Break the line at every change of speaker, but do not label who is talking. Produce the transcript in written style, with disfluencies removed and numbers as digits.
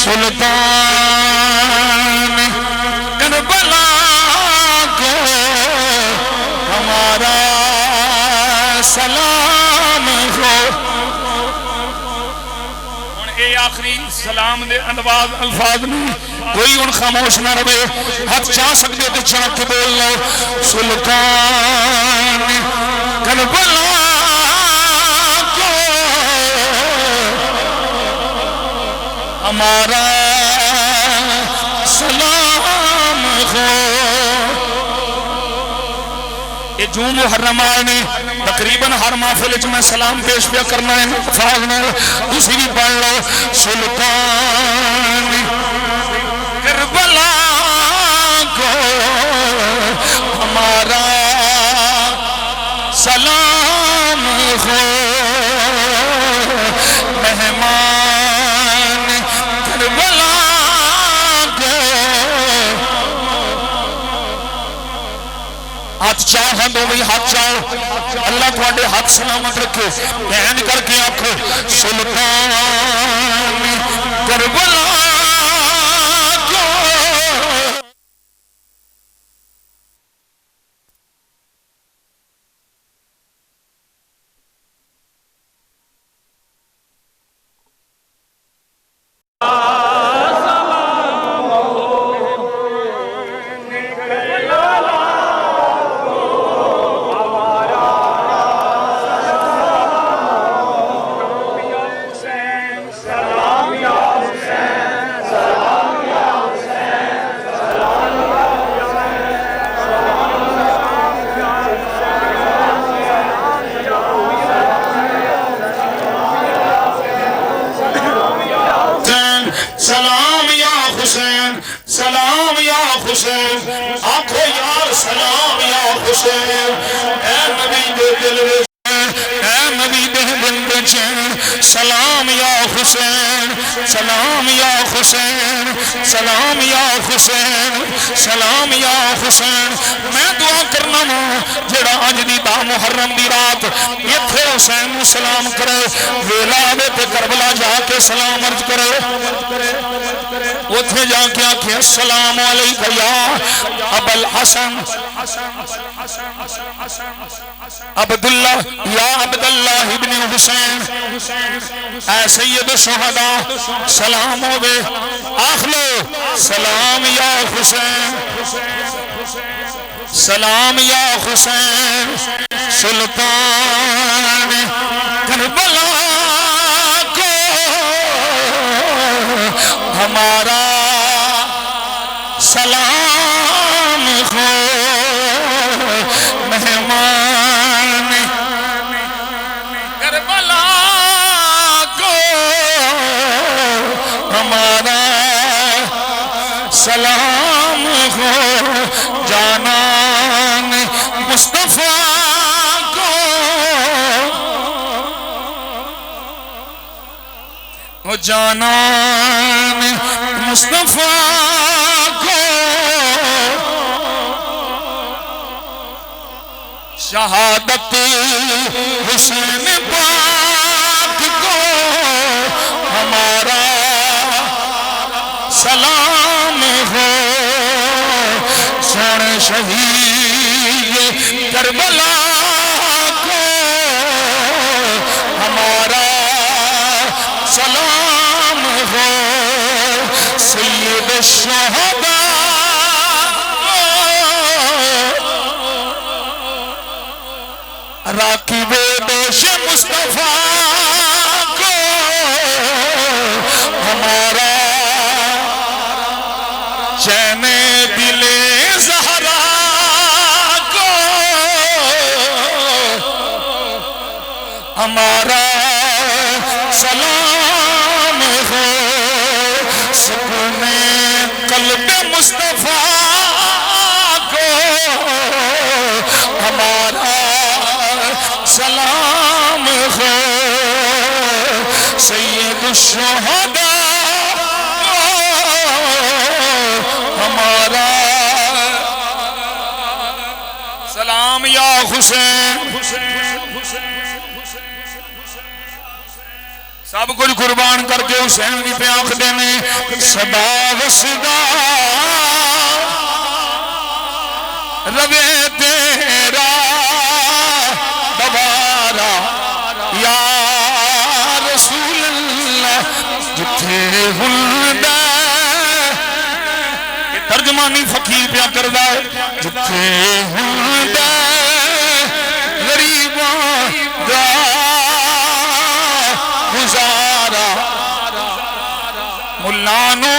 سلطان کربلا کو ہمارا سلام ہو. اے آخری سلام دے الفاظ نہیں کوئی ان خاموش نہ رہے. ہاتھ چاہ سکتے تو چاہ کے بول لو. سلطان کربلا کو ہمارا سلام ہو. یہ جو محرم آئے نے تقریباً ہر محفل میں سلام پیش پیا کرنا ہے. اسی بھی پڑھ لو. سلطان کربلا کو ہمارا سلام ہو. مہمان کربلا کو ہاتھ چاہ دو بھئی ہاتھ چاہو. اللہ تھوڑے ہاتھ سلامت رکھے. بہن کر کے آنکھو. سلطان کربلا کو سلام یا حسین سلام یا حسین. آنکھو یار سلام یا حسین. اے نبی دے دل وچ اے نبی دے دل وچ سلام یا حسین سلام یا حسین سلام یا حسین سلام یا حسین. میں دعا کرنا ہوں جڑا اج دی با محرم دی رات ایتھے حسین نو سلام کرے ویلا آوے تے کربلا جا کے سلام عرض کرے. اتھے جا کے آنکھیں السلام علیکہ یا ابا الحسن عبداللہ یا عبداللہ ابن حسین اے سید الشہداء سلام ہوئے. آخ لو سلام یا حسین سلام یا حسین. سلطان کربلا کو ہمارا سلام ہو. مہمان کربلا کو ہمارا سلام ہو. جانان مصطفیٰ کو جانان مصطفیٰ کو شہادت حسین پاک کو ہمارا سلام ہو. سن شہید کربلا کو ہمارا سلام ہو. سید الشہداء راکب دوش مصطفیٰ کو ہمارا چین دل زہرا کو ہمارا سلام ہو. سکون قلب مصطفیٰ کو ہمارا سلام ہو. سید الشہداء ہمارا سلام یا حسین سب کچھ قربان کر کے حسین دی پہ آنکھ دینے صدا وسدا روے تیرا دوبارہ یا رسول اللہ جتھے ہلدہ ترجمانی فقیر پیا کردہ ہے جتھے ہلدہ غریباں دا گزارا ملانو